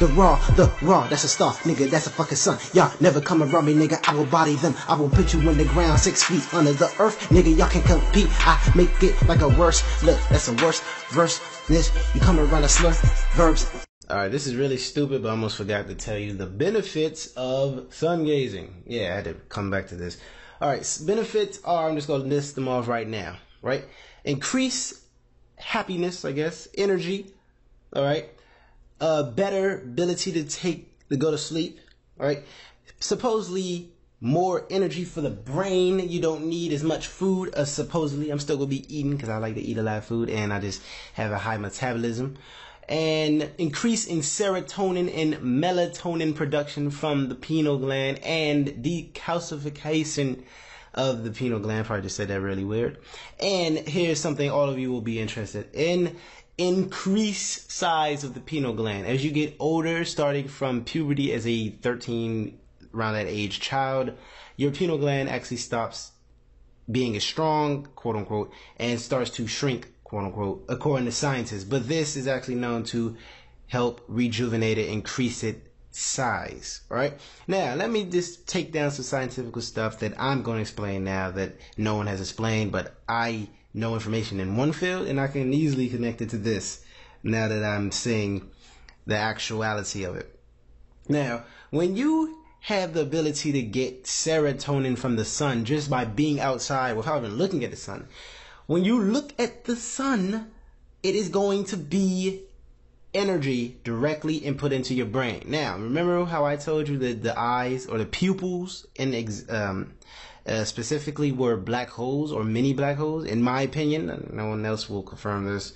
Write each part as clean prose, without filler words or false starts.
The raw, that's a star, nigga, that's a fucking sun. Y'all never come around me, nigga, I will body them. I will put you in the ground, 6 feet under the earth, nigga, y'all can compete. I make it like a worse, look, that's a worse verse. This, you come around a slur, verbs. Alright, this is really stupid, but I almost forgot to tell you the benefits of sun gazing. Yeah, I had to come back to this. Alright, benefits are, I'm just going to list them off right now, right? Increase happiness, I guess, energy, alright? Better ability to go to sleep, alright? Supposedly more energy for the brain. You don't need as much food as supposedly. I'm still going to be eating because I like to eat a lot of food and I just have a high metabolism. And increase in serotonin and melatonin production from the pineal gland and decalcification of the pineal gland. Probably just said that really weird. And here's something all of you will be interested in. Increase size of the pineal gland. As you get older, starting from puberty as a 13, around that age child, your pineal gland actually stops being as strong, quote unquote, and starts to shrink, quote unquote, according to scientists. But this is actually known to help rejuvenate it, increase it size. Right now, let me just take down some scientific stuff that I'm going to explain now that no one has explained, but I know information in one field and I can easily connect it to this now that I'm seeing the actuality of it. Now, when you have the ability to get serotonin from the sun just by being outside without even looking at the sun, when you look at the sun, it is going to be energy directly input into your brain. Now, remember how I told you that the eyes or the pupils specifically were black holes or mini black holes? In my opinion, no one else will confirm this,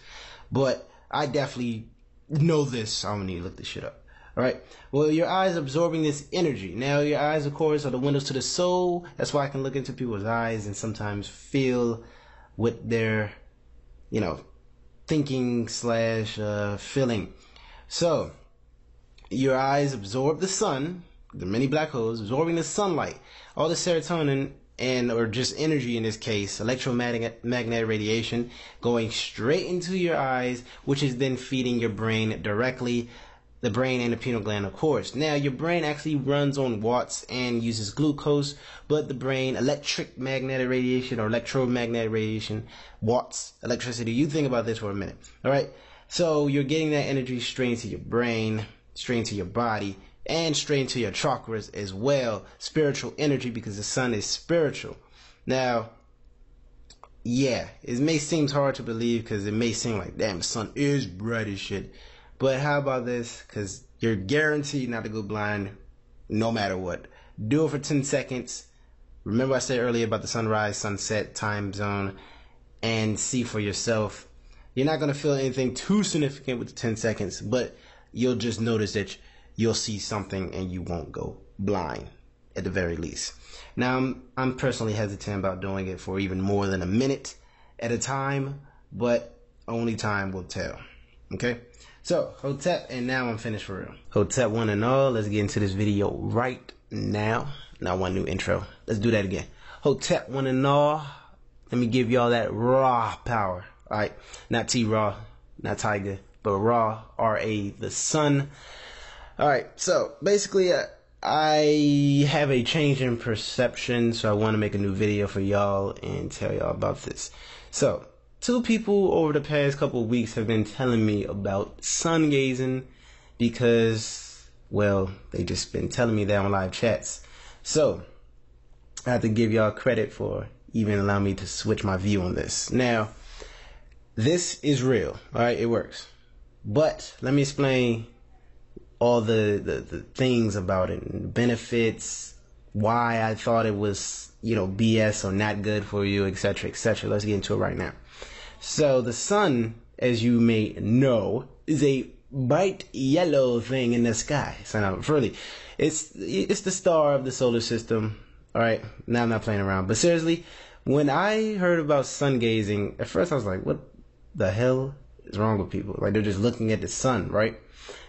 but I definitely know this. I don't need to look this shit up. All right. Well, your eyes absorbing this energy. Now, your eyes, of course, are the windows to the soul. That's why I can look into people's eyes and sometimes feel what they're, thinking / feeling. So, your eyes absorb the sun, the many black holes, absorbing the sunlight, all the serotonin or just energy in this case, electromagnetic radiation, going straight into your eyes, which is then feeding your brain directly. The brain and the pineal gland, of course. Now, your brain actually runs on watts and uses glucose, but the brain, electromagnetic radiation, watts, electricity. You think about this for a minute, all right? So you're getting that energy straight into your brain, straight into your body, and straight into your chakras as well. Spiritual energy, because the sun is spiritual. Now, yeah, it may seem hard to believe because it may seem like, damn, the sun is bright as shit. But how about this? Because you're guaranteed not to go blind no matter what. Do it for 10 seconds. Remember I said earlier about the sunrise, sunset, time zone, and see for yourself. You're not going to feel anything too significant with the 10 seconds, but you'll just notice that you'll see something and you won't go blind at the very least. Now, I'm personally hesitant about doing it for even more than a minute at a time, but only time will tell. Okay? So, Hotep, and now I'm finished for real. Hotep one and all, let's get into this video right now. Now one new intro. Let's do that again. Hotep one and all, let me give y'all that raw power. Alright, not T-Raw, not Tiger, but raw, R-A, the sun. Alright, so basically I have a change in perception, so I want to make a new video for y'all and tell y'all about this. So, 2 people over the past couple of weeks have been telling me about sun gazing because, well, they just been telling me that on live chats. So, I have to give y'all credit for even allowing me to switch my view on this. Now, this is real, alright? It works. But, let me explain all the things about it, and the benefits, why I thought it was, BS or not good for you, etc., etc. Let's get into it right now. So the sun, as you may know, is a bright yellow thing in the sky. So now, really, it's the star of the solar system. All right, now I'm not playing around. But seriously, when I heard about sun gazing, at first I was like, what the hell is wrong with people? Like, they're just looking at the sun, right?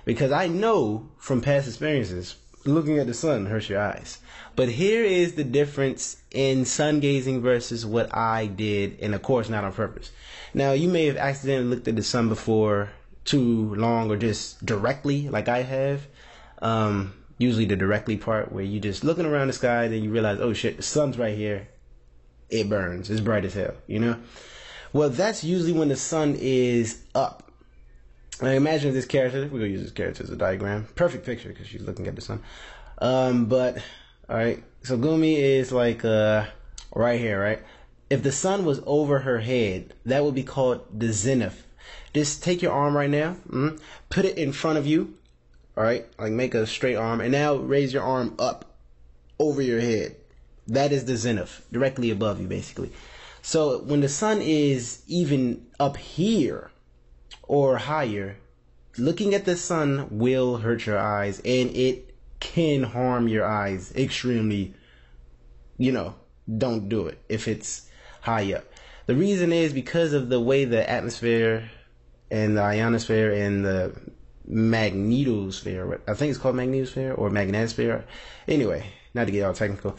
Because I know from past experiences, looking at the sun hurts your eyes. But here is the difference in sun gazing versus what I did, and of course not on purpose. Now, you may have accidentally looked at the sun before too long or just directly like I have. Usually the directly part where you just looking around the sky, then you realize, oh shit, the sun's right here. It burns. It's bright as hell, you know? Well, that's usually when the sun is up. Now imagine this character. We're going to use this character as a diagram. Perfect picture because she's looking at the sun. But, alright. So Gumi is like right here, right? If the sun was over her head, that would be called the zenith. Just take your arm right now. Put it in front of you. Alright? Like make a straight arm. And now raise your arm up over your head. That is the zenith, directly above you, basically. So when the sun is even up here or higher, looking at the sun will hurt your eyes, and it can harm your eyes extremely. You know, don't do it if it's high up. The reason is because of the way the atmosphere and the ionosphere and the magnetosphere, I think it's called magnetosphere or magnetosphere. Anyway, not to get all technical.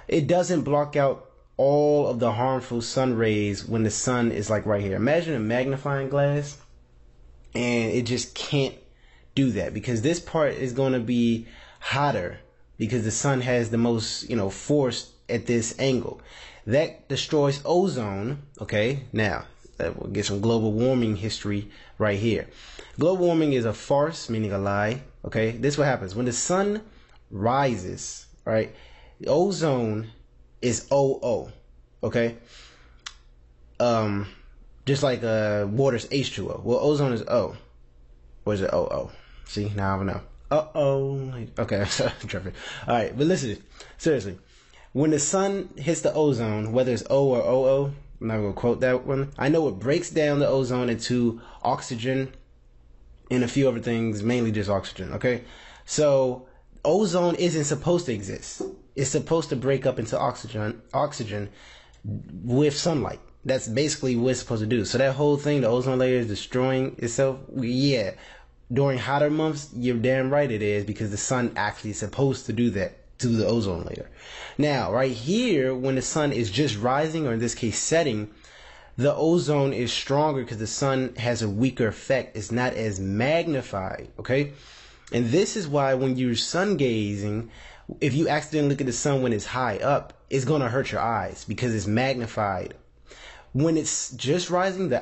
It doesn't block out all of the harmful sun rays when the sun is like right here. Imagine a magnifying glass, and it just can't do that because this part is going to be hotter because the sun has the most, force at this angle. That destroys ozone. Okay, now we'll get some global warming history right here. Global warming is a farce, meaning a lie. Okay, this is what happens when the sun rises, right? The ozone is OO, okay? Just like water's H2O. Well, ozone is O. Or is it OO? See, now I don't know. Uh-oh. Okay, sorry, Trevor. All right, but listen, seriously. When the sun hits the ozone, whether it's O or OO, I'm not going to quote that one. I know it breaks down the ozone into oxygen and a few other things, mainly just oxygen, okay? So ozone isn't supposed to exist. It's supposed to break up into oxygen with sunlight. That's basically what it's supposed to do. So that whole thing, the ozone layer is destroying itself. Yeah, during hotter months, you're damn right it is, because the sun actually is supposed to do that to the ozone layer. Now, right here, when the sun is just rising, or in this case setting, the ozone is stronger because the sun has a weaker effect. It's not as magnified, okay? And this is why when you're sun gazing, if you accidentally look at the sun when it's high up, it's going to hurt your eyes because it's magnified. When it's just rising,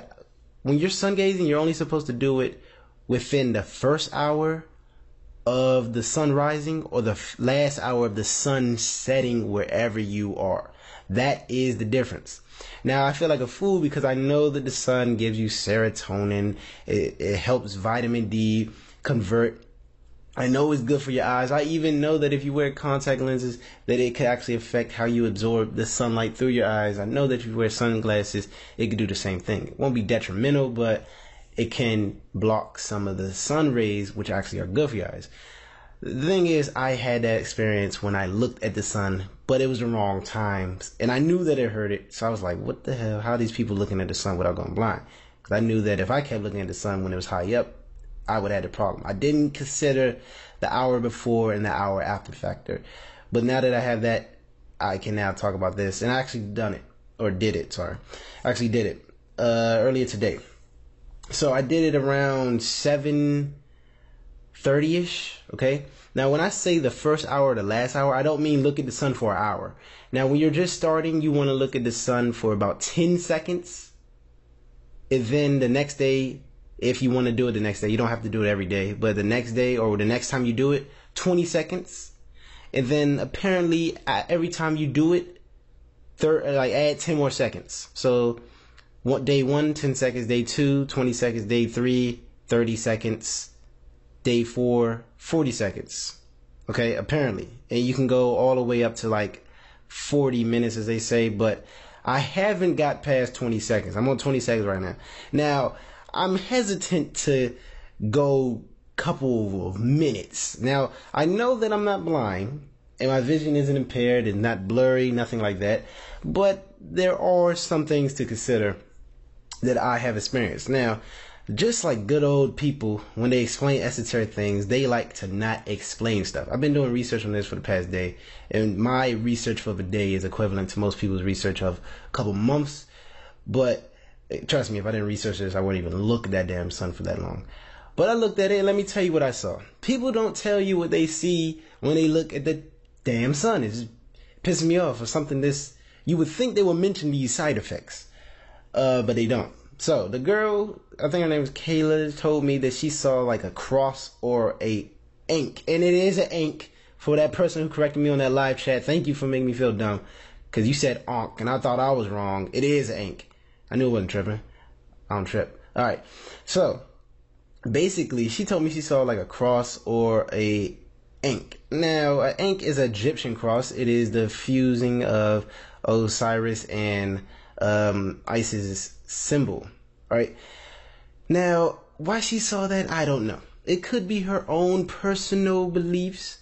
when you're sun gazing, you're only supposed to do it within the first hour of the sun rising or the last hour of the sun setting wherever you are. That is the difference. Now, I feel like a fool because I know that the sun gives you serotonin. It helps vitamin D convert. I know it's good for your eyes. I even know that if you wear contact lenses, that it could actually affect how you absorb the sunlight through your eyes. I know that if you wear sunglasses, it could do the same thing. It won't be detrimental, but it can block some of the sun rays, which actually are good for your eyes. The thing is, I had that experience when I looked at the sun, but it was the wrong times. And I knew that it hurt it. So I was like, what the hell? How are these people looking at the sun without going blind? Because I knew that if I kept looking at the sun when it was high up, I would have had a problem. I didn't consider the hour before and the hour after factor. But now that I have that, I can now talk about this. And I actually did it. I actually did it earlier today. So I did it around 7:30ish, okay? Now, when I say the first hour or the last hour, I don't mean look at the sun for an hour. Now, when you're just starting, you want to look at the sun for about 10 seconds. And then the next day, if you want to do it the next day, you don't have to do it every day, but the next day or the next time you do it, 20 seconds. And then apparently every time you do it, add 10 more seconds. So day 1, 10 seconds, day 2, 20 seconds, day 3, 30 seconds, day 4, 40 seconds. Okay, apparently. And you can go all the way up to like 40 minutes, as they say, but I haven't got past 20 seconds. I'm on 20 seconds right now. Now, I'm hesitant to go couple of minutes. Now, I know that I'm not blind and my vision isn't impaired and not blurry, nothing like that. But there are some things to consider that I have experienced. Now, just like good old people, when they explain esoteric things, they like to not explain stuff. I've been doing research on this for the past day, and my research for the day is equivalent to most people's research of a couple months. But trust me, if I didn't research this, I wouldn't even look at that damn sun for that long. But I looked at it, and let me tell you what I saw. People don't tell you what they see when they look at the damn sun. It's pissing me off, or something this... You would think they would mention these side effects, but they don't. So, the girl, I think her name was Kayla, told me that she saw like a cross or a ink. And it is an ink. For that person who corrected me on that live chat, thank you for making me feel dumb. Because you said onk, and I thought I was wrong. It is an ink. I knew it wasn't tripping. I don't trip. Alright, so... basically, she told me she saw like a cross or a ink. Now, an ink is an Egyptian cross. It is the fusing of Osiris and Isis' symbol. Right? Now, why she saw that, I don't know. It could be her own personal beliefs.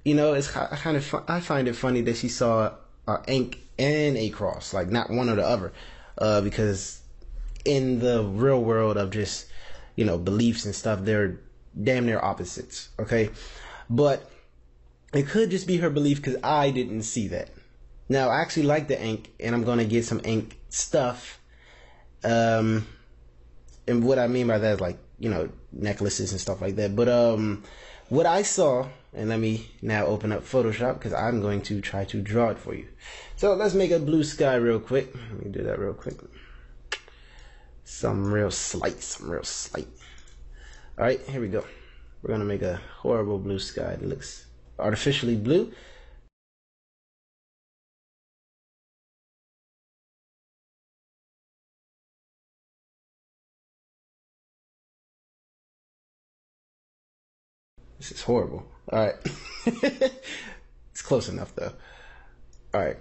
You know, I find it funny that she saw an ink and a cross, like not one or the other, because in the real world of just, you know, beliefs and stuff, they're damn near opposites, okay? But it could just be her belief, because I didn't see that. Now, I actually like the ink, and I'm going to get some ink stuff. And what I mean by that is, like, you know, necklaces and stuff like that. But what I saw, and let me now open up Photoshop, because I'm going to try to draw it for you. So let's make a blue sky real quick. Let me do that real quick. Some real slight. Alright, here we go. We're going to make a horrible blue sky that looks artificially blue. This is horrible. Alright. It's close enough though. Alright.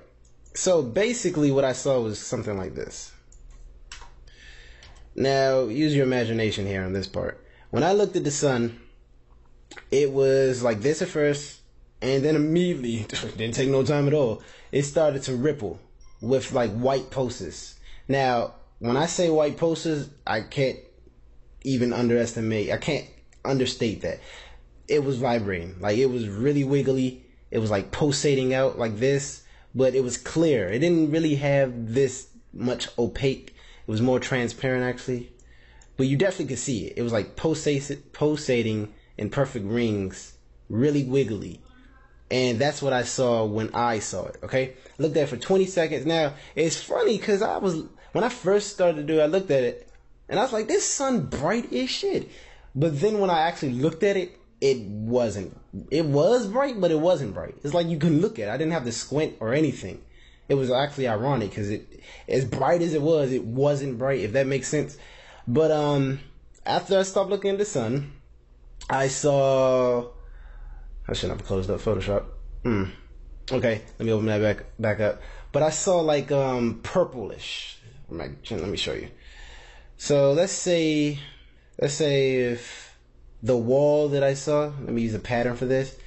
So basically what I saw was something like this. Now, use your imagination here on this part. When I looked at the sun, it was like this at first, and then immediately, didn't take no time at all, it started to ripple with like white pulses. Now, when I say white pulses, I can't even I can't understate that. It was vibrating. Like, it was really wiggly. It was like pulsating out like this, but it was clear. It didn't really have this much opaque. It was more transparent, actually. But you definitely could see it. It was like pulsating in perfect rings, really wiggly. And that's what I saw when I saw it, okay? I looked at it for 20 seconds. Now, it's funny because when I first started to do it, I looked at it, and I was like, this sun bright as shit. But then when I actually looked at it, it wasn't. It was bright, but it wasn't bright. It's like you couldn't look at it. I didn't have to squint or anything. It was actually ironic because as bright as it wasn't bright, if that makes sense. But after I stopped looking at the sun, I saw... I shouldn't have closed up Photoshop. Okay, let me open that back up. But I saw like purplish. Let me show you. So let's say if the wall that I saw, let me use a pattern for this.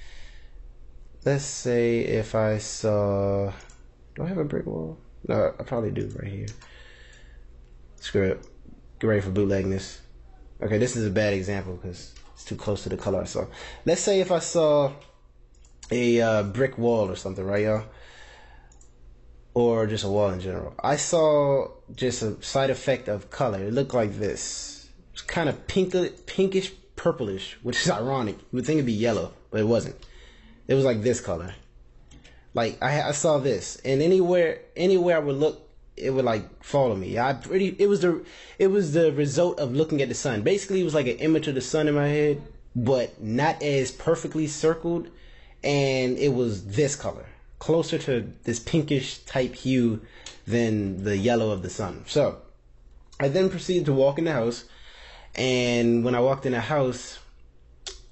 Let's say if I saw... Do I have a brick wall? No, I probably do right here. Screw it. Get ready for bootlegness. Okay, this is a bad example because it's too close to the color I saw. Let's say if I saw a brick wall or something, right, y'all? Or just a wall in general. I saw just a side effect of color. It looked like this. It's kind of pinkish purplish, which is ironic. You would think it'd be yellow, but it wasn't. It was like this color. Like I saw this, and anywhere I would look, it would like follow me. It was the result of looking at the sun. Basically, it was like an image of the sun in my head, but not as perfectly circled, and it was this color, closer to this pinkish type hue than the yellow of the sun. So I then proceeded to walk in the house, and when I walked in the house,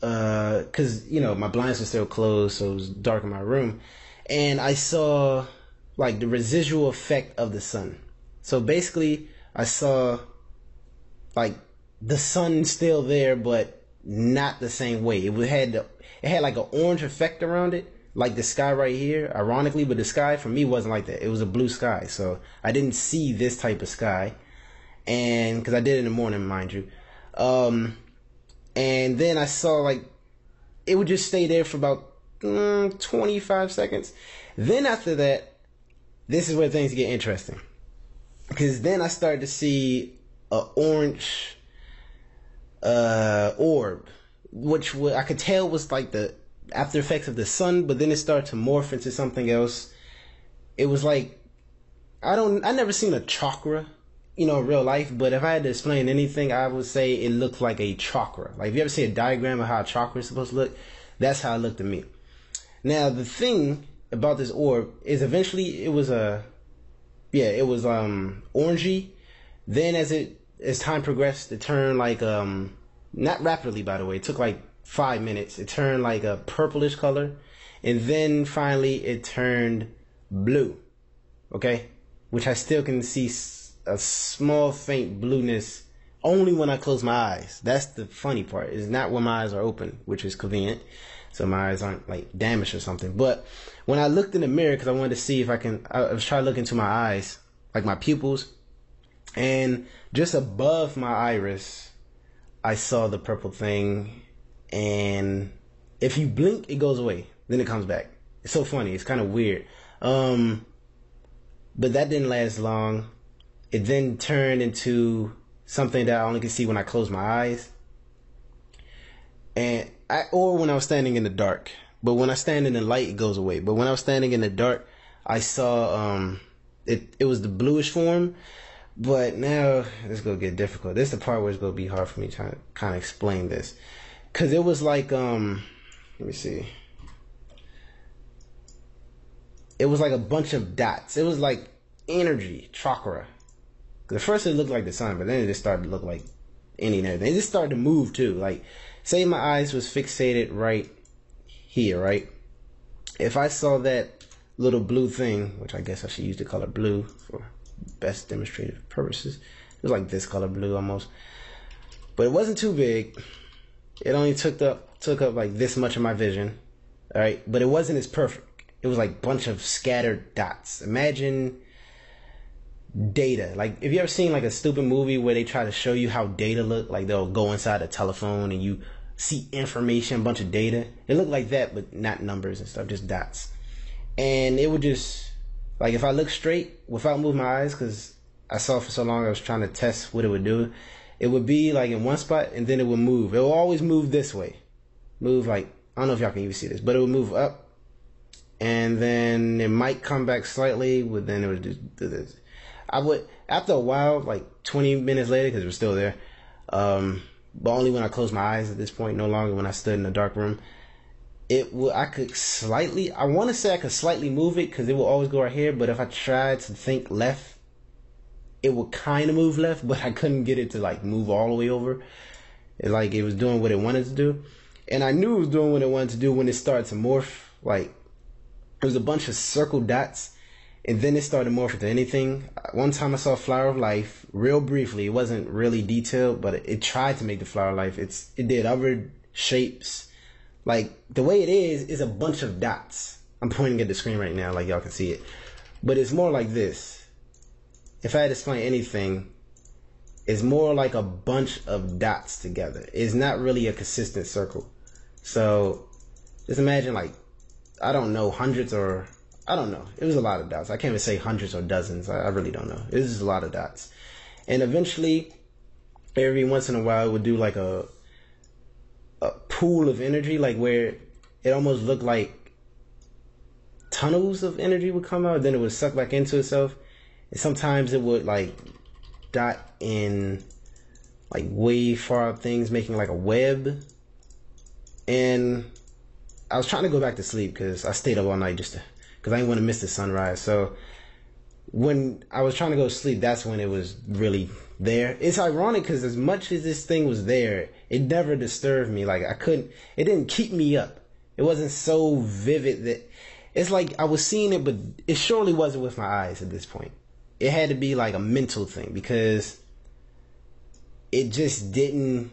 because you know my blinds were still closed, so it was dark in my room. And I saw like the residual effect of the sun. So basically I saw like the sun still there, but not the same way. It had like an orange effect around it, like the sky right here, ironically, but the sky for me wasn't like that. It was a blue sky. So I didn't see this type of sky. And because I did it in the morning, mind you. And then I saw like it would just stay there for about 25 seconds. Then after that, this is where things get interesting, because then I started to see a orange orb, which I could tell was like the after effects of the sun, but then it started to morph into something else. It was like, I never seen a chakra, in real life, but if I had to explain anything, I would say it looked like a chakra. Like, if you ever see a diagram of how a chakra is supposed to look, that's how it looked to me. Now, the thing about this orb is eventually it was orangey. Then as time progressed, it turned like, not rapidly, by the way, it took like 5 minutes. It turned like a purplish color. And then finally it turned blue. Okay? Which I still can see a small faint blueness only when I close my eyes. That's the funny part. It's not when my eyes are open, which is convenient. So my eyes aren't like damaged or something. But when I looked in the mirror, because I wanted to see if I was trying to look into my eyes, like my pupils. And just above my iris, I saw the purple thing. And if you blink, it goes away. Then it comes back. It's so funny. It's kind of weird. But that didn't last long. It then turned into something that I only could see when I closed my eyes. Or when I was standing in the dark. But when I stand in the light, it goes away. But when I was standing in the dark, I saw, it was the bluish form. But now, it's going to get difficult. This is the part where it's going to be hard for me to kind of explain this. Because it was like, let me see. It was like a bunch of dots. It was like energy, chakra. At first it looked like the sun, but then it just started to look like any and everything. It just started to move too. Like, say my eyes was fixated right here, right? If I saw that little blue thing, which I guess I should use the color blue for best demonstrative purposes. It was like this color blue almost. But it wasn't too big. It only took up like this much of my vision. Alright? But it wasn't as perfect. It was like a bunch of scattered dots. Imagine data. Like, if you ever seen like a stupid movie where they try to show you how data look, like they'll go inside a telephone and you see information, a bunch of data. It looked like that, but not numbers and stuff, just dots. And it would just, like, if I look straight without moving my eyes, because I saw it for so long, I was trying to test what it would do. It would be like in one spot and then it would move. It will always move this way. Move like, I don't know if y'all can even see this, but it would move up. And then it might come back slightly, but then it would just do this. I would, after a while, like 20 minutes later, because it was still there, but only when I closed my eyes at this point, no longer when I stood in a dark room, I could slightly move it, because it will always go right here, but if I tried to think left, it would kind of move left, but I couldn't get it to like move all the way over. It was doing what it wanted to do. And I knew it was doing what it wanted to do when it started to morph. Like, there was a bunch of circle dots, and then it started to morph into anything. One time I saw a flower of life, real briefly. It wasn't really detailed, but it tried to make the flower of life. It did other shapes. Like, the way it is a bunch of dots. I'm pointing at the screen right now, like y'all can see it. But it's more like this. If I had to explain anything, it's more like a bunch of dots together. It's not really a consistent circle. So, just imagine like, I don't know, hundreds or, I don't know. It was a lot of dots. I can't even say hundreds or dozens. I really don't know. It was just a lot of dots. And eventually, every once in a while, it would do like a pool of energy, like where it almost looked like tunnels of energy would come out. Then it would suck back into itself. And sometimes it would like dot in like way far up things, making like a web. And I was trying to go back to sleep because I stayed up all night because I didn't want to miss the sunrise. So when I was trying to go to sleep, that's when it was really there. It's ironic because as much as this thing was there, it never disturbed me. Like, it didn't keep me up. It wasn't so vivid that it's like I was seeing it, but it surely wasn't with my eyes at this point. It had to be like a mental thing because it just didn't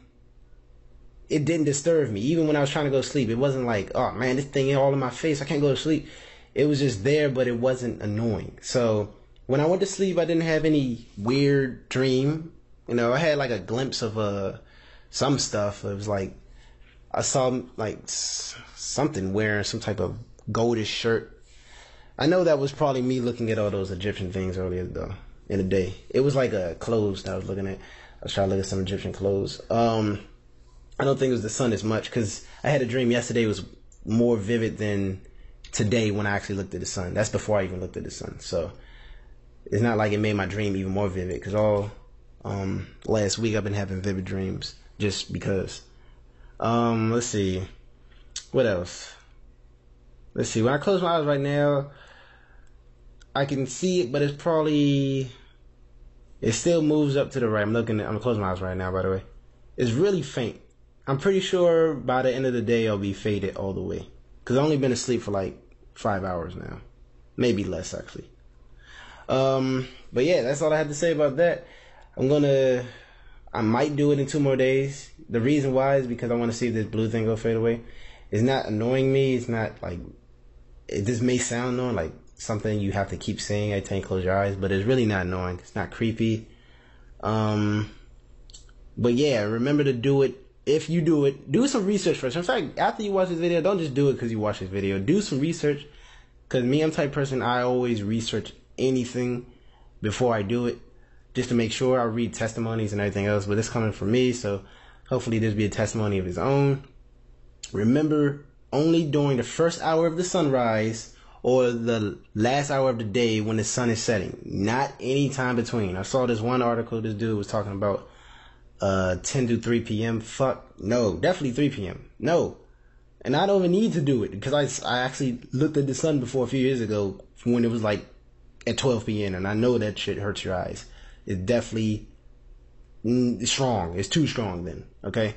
disturb me. Even when I was trying to go to sleep, it wasn't like, oh man, this thing is all in my face, I can't go to sleep. It was just there, but it wasn't annoying. So when I went to sleep, I didn't have any weird dream. I had like a glimpse of some stuff. It was like I saw like something wearing some type of goldish shirt. I know that was probably me looking at all those Egyptian things earlier though in the day. It was like clothes that I was looking at. I was trying to look at some Egyptian clothes. I don't think it was the sun as much, because I had a dream yesterday was more vivid than today when I actually looked at the sun. That's before I even looked at the sun. So it's not like it made my dream even more vivid, because all last week I've been having vivid dreams just because. Let's see. What else? Let's see. When I close my eyes right now, I can see it, but it's probably... It still moves up to the right. I'm closing my eyes right now, by the way. It's really faint. I'm pretty sure by the end of the day I'll be faded all the way. Because I've only been asleep for like 5 hours now. Maybe less, actually. But yeah, that's all I have to say about that. I might do it in 2 more days. The reason why is because I want to see if this blue thing will fade away. It's not annoying me. It's not like... This may sound annoying, like something you have to keep saying every time you close your eyes, but it's really not annoying. It's not creepy. But yeah, remember to do it. If you do it, do some research first. In fact, after you watch this video, don't just do it because you watch this video. Do some research, because me, I'm the type of person, I always research anything before I do it, just to make sure. I read testimonies and everything else, but it's coming from me, so hopefully this will be a testimony of his own. Remember, only during the first hour of the sunrise or the last hour of the day when the sun is setting, not any time between. I saw this one article, this dude was talking about 10 to 3 p.m. Fuck, no, definitely 3 p.m. No. And I don't even need to do it, because I actually looked at the sun before a few years ago when it was like at 12 p.m. and I know that shit hurts your eyes. It's definitely strong. It's too strong then, okay?